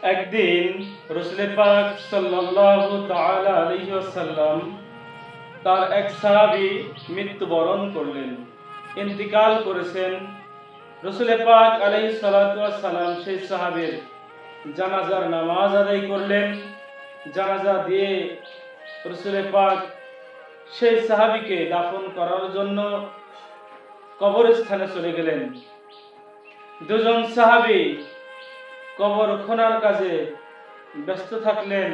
একদিন রাসূল পাক সাল্লাল্লাহু তাআলা আলাইহি ওয়াসাল্লাম তার এক সাহাবী মৃত্যুবরণ করলেন, ইন্তিকাল করেছেন। রাসূল পাক আলাইহিস সালাতু ওয়াস সালাম সেই সাহাবীর জানাজার নামাজ আদায় করলেন। জানাজা দিয়ে রাসূল পাক সেই সাহাবীকে দাফন করার জন্য কবরস্থানে চলে গেলেন। দুজন সাহাবী কবর খননের কাজে ব্যস্ত থাকলেন।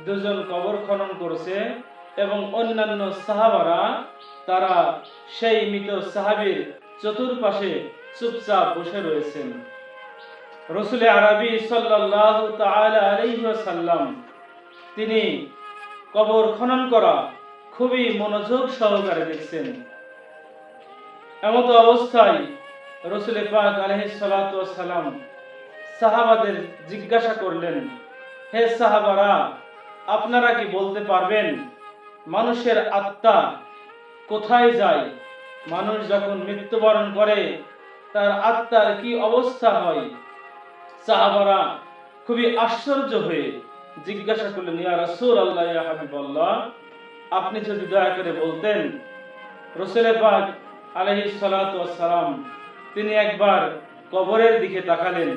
দুজন কবর খনন করছে এবং অন্যান্য সাহাবারা তারা সেই মৃত সাহাবীর চতুর্পাশে চুপচাপ বসে রয়েছেন। রাসূল আরবি সাল্লাল্লাহু তাআলা আলাইহি ওয়াসাল্লাম তিনি কবর খনন করা খুবই মনোযোগ সহকারে দেখছেন। এমত অবস্থায় রাসূল পাক আলাইহিস সালাতু ওয়াস সালাম সাহাবাদের জিজ্ঞাসা করলেন, হে সাহাবারা, আপনারা কি বলতে পারবেন মানুষের আত্মা কোথায় যায়? মানুষ যখন মৃত্যুবরণ করে তার আত্মার কি অবস্থা হয়? সাহাবারা খুবই আশ্চর্য হয়ে জিজ্ঞাসা করলেন, ইয়া রাসূলুল্লাহ, ইয়া হাবিবাল্লাহ, আপনি যদি দয়া করে বলতেন। রাসূল পাক আলাইহিস সালাতু ওয়াস সালাম তিনি একবার কবরের দিকে তাকালেন,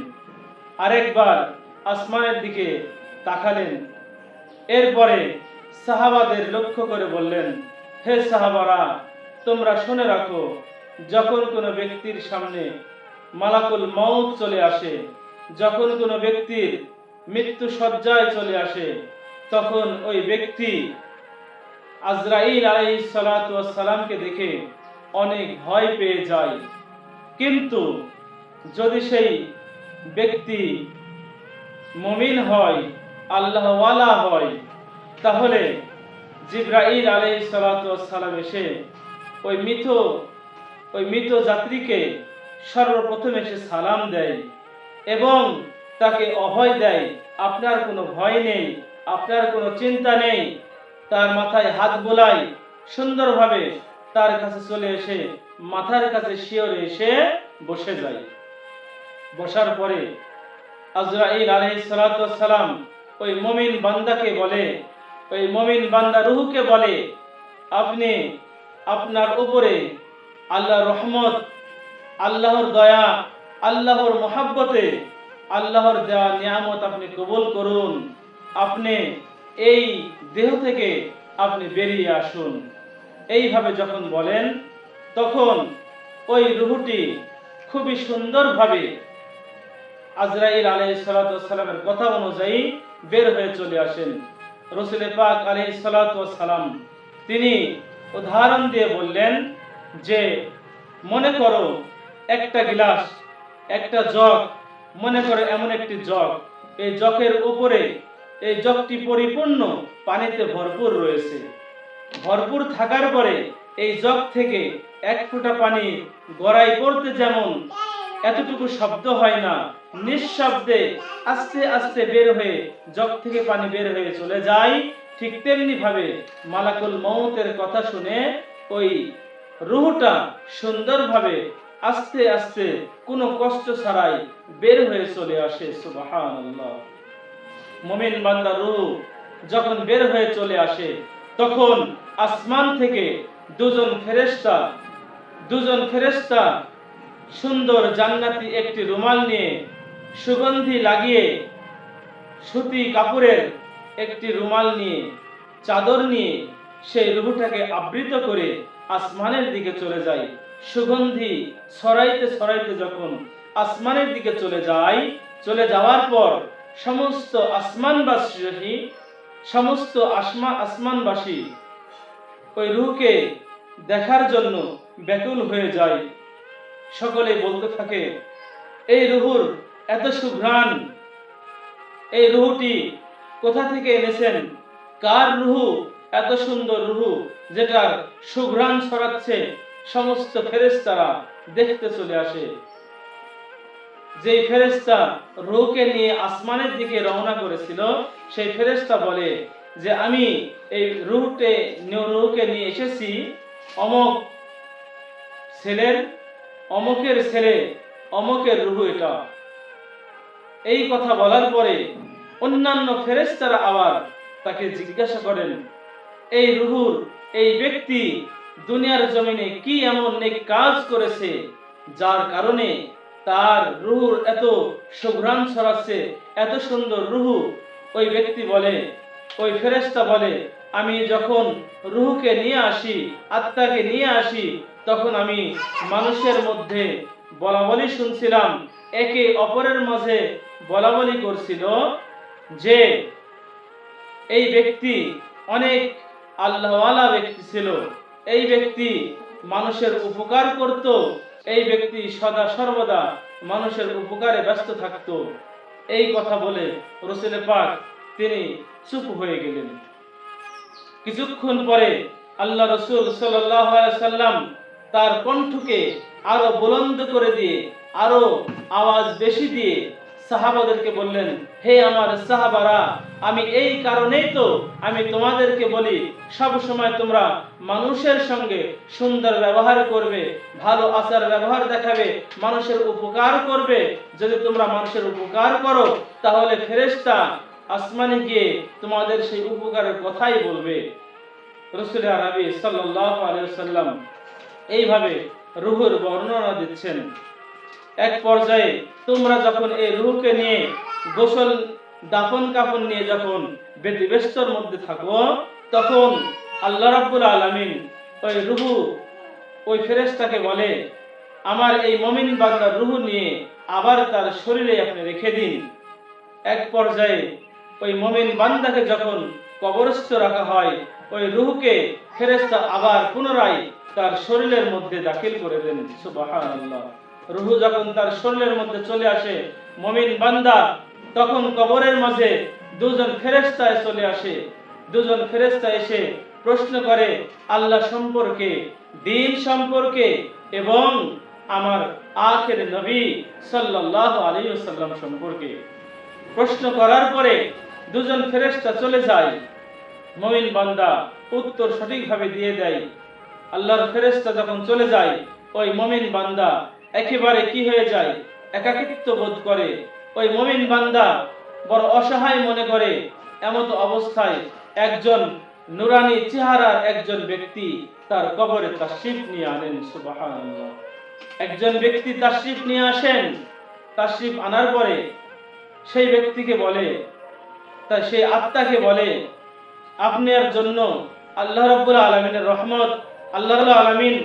আরেকবার আসমানের দিকে তাকালেন। এরপরে সাহাবাদের লক্ষ্য করে বললেন, হে সাহাবারা, তোমরা শুনে রাখো, যখন কোনো ব্যক্তির সামনে মালাকুল মউত চলে আসে, যখন কোনো ব্যক্তির মৃত্যু শয্যায় চলে আসে, তখন ওই ব্যক্তি আজরাইল আলাইহিস সালাতু ওয়াস সালামকে দেখে অনেক ভয় পেয়ে যায়। কিন্তু যদি সেই ব্যক্তি মুমিন হয়, আল্লাহওয়ালা হয়, তাহলে জিবরাইল আলাইহিস সালাতু ওয়াস সালাম এসে ওই মৃত যাত্রীকে সর্বপ্রথম এসে সালাম দেয় এবং তাকে অভয় দেয়, আপনার কোনো ভয় নেই, আপনার কোনো চিন্তা নেই। তার মাথায় হাত বোলায়, সুন্দরভাবে তার কাছে চলে এসে মাথার কাছে শিয়রে এসে বসে যায়। বসার পরে আজরাইল আলাইহিস সালাতু ওয়াস সালাম ওই মুমিন বান্দাকে বলে, ওই মুমিন বান্দা রূহকে বলে, আপনি আপনার উপরে আল্লাহর রহমত, আল্লাহর দয়া, আল্লাহর মহব্বতে আল্লাহর দেওয়া নিয়ামত আপনি কবুল করুন। আপনি এই দেহ থেকে আপনি বেরিয়ে আসুন। এইভাবে যখন বলেন, তখন ওই রূহটি খুবই সুন্দরভাবে আজরাইল আলাইহিস সালাতু ওয়াস সালামের কথা অনুযায়ী বের হয়ে চলে আসেন। রাসূল পাক আলাইহিস সালাতু ওয়াস সালাম তিনি উদাহরণ দিয়ে বললেন যে, মনে করো একটা গ্লাস, একটা জগ, মনে করো এমন একটি জগ, এই জগের উপরে এই জগটি পরিপূর্ণ পানিতে ভরপুর রয়েছে। ভরপুর থাকার পরে এই জগ থেকে এক ফোঁটা পানি গড়াই পড়তে যেমন এতটুকু শব্দ হয় না, নিঃশব্দে আস্তে আস্তে বের হয়ে জগ থেকে পানি বের হয়ে চলে যায়, ঠিক তেমনি ভাবে মালাকুল মউতের কথা শুনে ওই রূহটা সুন্দরভাবে আস্তে আস্তে কোনো কষ্ট ছাড়াই বের হয়ে চলে আসে। সুবহানাল্লাহ। মুমিন বান্দার রূহ যখন বের হয়ে চলে আসে, তখন আসমান থেকে দুজন ফেরেশতা সুন্দর জান্নাতি একটি রুমাল নিয়ে, সুগন্ধি লাগিয়ে, সুতি কাপড়ের একটি রুমাল নিয়ে, চাদর নিয়ে সেই রূহটাকে আবৃত করে আসমানের দিকে চলে যায়। সুগন্ধি ছড়াইতে ছড়াইতে যখন আসমানের দিকে চলে যাওয়ার পর সমস্ত আসমানবাসী ওই রূহকে দেখার জন্য ব্যাকুল হয়ে যায়। সকলে বলতে থাকে, এই রূহুর এত সুঘ্রাণ, এই রূহটি কোথা থেকে এনেছেন? কার রূহ? এত সুন্দর রূহ যেটার সুঘ্রাণ ছড়াচ্ছে। সমস্ত ফেরেশতারা দেখতে চলে আসে। যেই ফেরেশতা রূহকে নিয়ে আসমানের দিকে রওনা করেছিল, সেই ফেরেশতা বলে যে, আমি এই রূহকে নিয়ে এসেছি অমকের ছেলে, অমকের রূহ এটা। এই কথা বলার পরে অন্যান্য ফেরেশতারা আবার তাকে জিজ্ঞাসা করেন, এই রুহুর এই ব্যক্তি দুনিয়ার জমিনে কি এমন নেক কাজ করেছে যার কারণে তার রুহুর এত সুঘ্রাণ ছড়াচ্ছে, এত সুন্দর রুহু? ওই ব্যক্তি বলে, ওই ফেরেশতা বলে, আমি যখন রুহুকে নিয়ে আসি, আত্মাকে নিয়ে আসি, তখন আমি মানুষের মধ্যে বলাবলি শুনছিলাম, একে অপরের মাঝে বলাবলি করছিল যে এই ব্যক্তি অনেক আল্লাহওয়ালা ব্যক্তি ছিল, এই ব্যক্তি মানুষের উপকার করত, এই ব্যক্তি সদা সর্বদা মানুষের উপকারে ব্যস্ত থাকত। এই কথা বলে রাসূল পাক তিনি চুপ হয়ে গেলেন। কিছুক্ষণ পরে আল্লাহ রাসূল সাল্লাল্লাহু আলাইহি সাল্লাম তার কণ্ঠকে আরো বুলন্দ করে দিয়ে, আরো আওয়াজ বেশি দিয়ে সাহাবাদেরকে বললেন, হে আমার সাহাবারা, আমি এই কারণেই তো আমি তোমাদেরকে বলি, সব সময় তোমরা মানুষের সঙ্গে সুন্দর ব্যবহার করবে, ভালো আচার ব্যবহার দেখাবে, মানুষের উপকার করবে। যদি তোমরা মানুষের উপকার করো তাহলে ফেরেশতা আসমানে গিয়ে তোমাদের সেই উপকারের কথাই বলবে। রাসূল আরবি সাল্লাল্লাহু আলাইহি ওয়াসাল্লাম এইভাবে রূহের বর্ণনা দিচ্ছেন। এক পর্যায়ে তোমরা যখন এই রূহকে নিয়ে গোসল দাফন কাফন নিয়ে যখন ব্যতিব্যস্তর মধ্যে থাকো, তখন আল্লাহ রাব্বুল আলামিন ওই রূহ, ওই ফেরেশতাকে বলে, আমার এই মুমিন বান্দার রূহ নিয়ে আবার তার শরীরে আপনি রেখে দিন। এক পর্যায়ে ওই মুমিন বান্দাকে যখন কবরস্থ রাখা হয়, ওই রূহকে ফেরেশতা আবার পুনরায় তার শরীরের মধ্যে দাখিল করে দেন। সুবহানাল্লাহ। রূহ যখন তার শরীরের মধ্যে চলে আসে মুমিন বান্দা, তখন কবরের মাঝে দুজন ফেরেশতা চলে আসে। দুজন ফেরেশতা এসে প্রশ্ন করে আল্লাহ সম্পর্কে, দ্বীন সম্পর্কে এবং আমার আখির নবী সাল্লাল্লাহু আলাইহি ওয়াসাল্লাম সম্পর্কে। প্রশ্ন করার পরে দুজন ফেরেশতা চলে যায়। মুমিন বান্দা উত্তর সঠিকভাবে দিয়ে দেয়। আল্লাহর ফেরেশতা যখন চলে যায়, ওই মুমিন বান্দা একেবারে কি হয়ে যায়, একাকিত্ব বোধ করে। ওই মুমিন বান্দা বড় অসহায় মনে করে। এমত অবস্থায় একজন নুরানি চেহারার একজন ব্যক্তি তার কবরে তাশরিফ নিয়ে আনেন। সুবহানাল্লাহ। একজন ব্যক্তি তাশরিফ নিয়ে আসেন। তাশরিফ আনার পরে সেই ব্যক্তিকে বলে, তা সেই আত্মাকে বলে, আপনার জন্য আল্লাহ রাব্বুল আলামিনের রহমত, আল্লাহ রাব্বুল আলামিন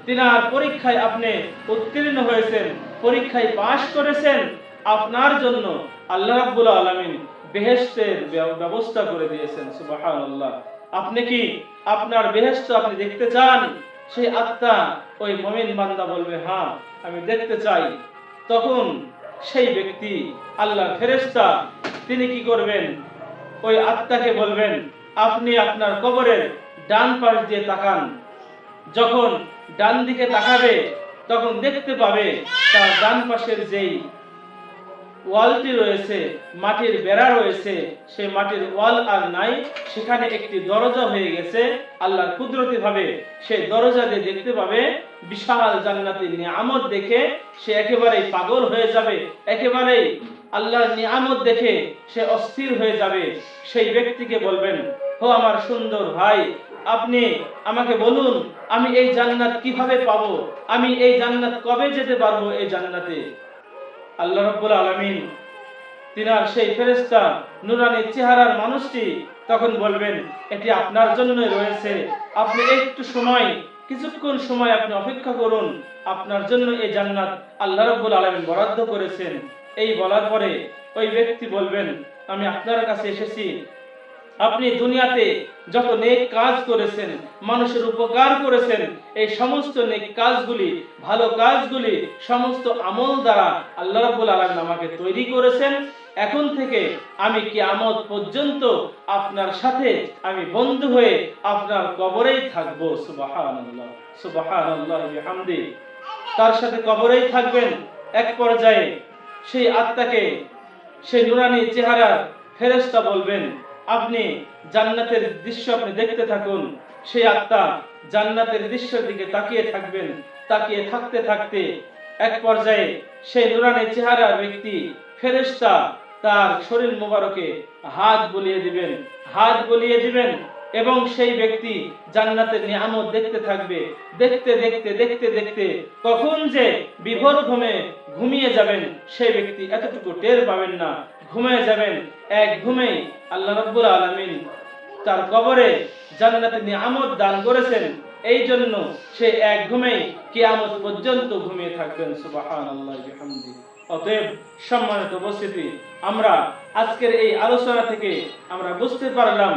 তিনার পরীক্ষায় আপনি উত্তীর্ণ হয়েছেন, পরীক্ষায় পাশ করেছেন, আপনার জন্য আল্লাহ রাব্বুল আলামিন বেহেশতের ব্যবস্থা করে দিয়েছেন। সুবহানাল্লাহ। আপনি কি আপনার বেহেশত আপনি দেখতে চান? সেই আত্মা, ওই মুমিন বান্দা বলবে, হ্যাঁ আমি দেখতে চাই। তখন সেই ব্যক্তি আল্লাহর ফেরেশতা তিনি কি করবেন, ওই আত্মাকে বলবেন, আপনি আপনার কবরের ডান পাশ দিয়ে তাকান। যখন ডান দিকে তাকাবে তখন দেখতে পাবে তার ডান পাশের যেই ওয়ালটি রয়েছে, মাটির বেড়া রয়েছে, সেই মাটির ওয়াল আর নাই, সেখানে একটি দরজা হয়ে গেছে। আল্লাহর কুদরতি ভাবে সেই দরজা দিয়ে দেখতে পাবে বিশাল জান্নাতি নিয়ামত দেখে সে একেবারেই পাগল হয়ে যাবে, একেবারেই আল্লাহর নিয়ামত দেখে সে অস্থির হয়ে যাবে। সেই ব্যক্তিকে বলবেন, ও আমার সুন্দর ভাই, আপনি আমাকে বলুন আমি এই জান্নাত কিভাবে পাবো, আমি এই জান্নাত কবে যেতে পারবো এই জান্নাতে? আল্লাহ রাব্বুল আলামিন তিনার সেই ফেরেশতা নূরানী চেহারার মানুষটি তখন বলবেন, এটি আপনার জন্যই রয়েছে, আপনি একটু সময়, কিছুক্ষণ সময় আপনি অপেক্ষা করুন, আপনার জন্য এই জান্নাত আল্লাহ রাব্বুল আলামিন বরাদ্দ করেছেন। এই বলার পরে ওই ব্যক্তি বলবেন, আমি আপনার কাছে এসেছি, আপনি দুনিয়াতে যত নেক কাজ করেছেন, মানুষের উপকার করেছেন, এই সমস্ত নেক কাজগুলি, ভালো কাজগুলি, সমস্ত আমল দ্বারা আল্লাহ রাব্বুল আলামিন আমাকে তৈরি করেছেন। এখন থেকে আমি কিয়ামত পর্যন্ত আপনার সাথে আমি বন্ধু হয়ে আপনার কবরেই থাকবো। সুবহানাল্লাহ, সুবহানাল্লাহ বিহামদি। তার সাথে কবরেই থাকবেন। এক পর্যায়ে সেই আত্মাকে সেই নুরানি চেহারার ফেরেশতা বলবেন, আপনি জান্নাতের দৃশ্য আপনি দেখতে থাকুন। সেই আত্মা জান্নাতের দৃশ্যের দিকে তাকিয়ে থাকবেন। তাকিয়ে থাকতে থাকতে এক পর্যায়ে সেই নুরানি চেহারার ব্যক্তি ফেরেশতা তার শরীর মোবারকে হাত বুলিয়ে দিবেন এবং সেই ব্যক্তি জান্নাতের নিয়ামত দেখতে থাকবে। দেখতে দেখতে দেখতে দেখতে কখন যে বিভোর ঘুমিয়ে যাবেন সেই ব্যক্তি এতটুকু টের পাবেন না, ঘুমিয়ে যাবেন। এক ঘুমেই আল্লাহ রাব্বুল আলামিন তার কবরে জান্নাতের নিয়ামত দান করেছেন, এই জন্য সে এক ঘুমেই কিয়ামত পর্যন্ত ঘুমিয়ে থাকবেন। সুবহানাল্লাহি ওয়া বিহামদিহি। অতএব সম্মানিত উপস্থিতি, আমরা আজকের এই আলোচনা থেকে আমরা বুঝতে পারলাম,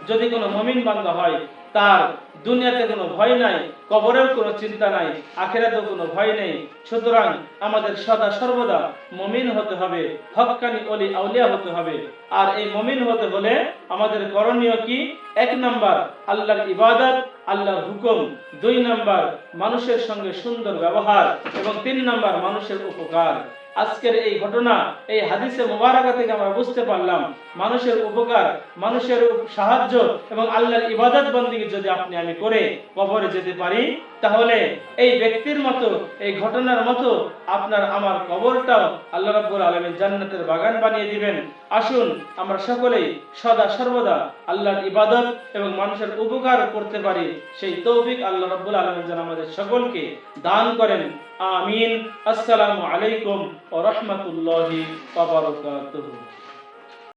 যদি কোনো মুমিন বান্দা হয় তার দুনিয়াতে কোনো ভয় নাই, কবরেও কোনো চিন্তা নাই, আখিরাতেও কোনো ভয় নেই। সুতরাং আমাদের সদা সর্বদা মুমিন হতে হবে, হক্কানি ওলি আউলিয়া হতে হবে। আর এই মুমিন হতে হলে আমাদের করণীয় কি? 1 নাম্বার আল্লাহর ইবাদত, আল্লাহর হুকুম। 2 নাম্বার মানুষের সঙ্গে সুন্দর ব্যবহার এবং 3 নাম্বার মানুষের উপকার। আজকের এই ঘটনা, এই হাদিসে মুবারাকা থেকে আমরা বুঝতে পারলাম, মানুষের উপকার, মানুষের সাহায্য এবং আল্লাহর ইবাদত বন্দেগী যদি আপনি আমি করে কবরে যেতে পারি, তাহলে এই ব্যক্তির মতো, এই ঘটনার মতো আপনার আমার কবরটাও আল্লাহ রাব্বুল আলামিন জান্নাতের বাগান বানিয়ে দিবেন। আসুন আমরা সকলেই সদা সর্বদা আল্লাহর ইবাদত এবং মানুষের উপকার করতে পারি, সেই তৌফিক আল্লাহ রাব্বুল আলামিন যেন আমাদের সকলকে দান করেন। আমিন। আসসালামু আলাইকুম ওয়া রাহমাতুল্লাহি ওয়া বারাকাতুহু।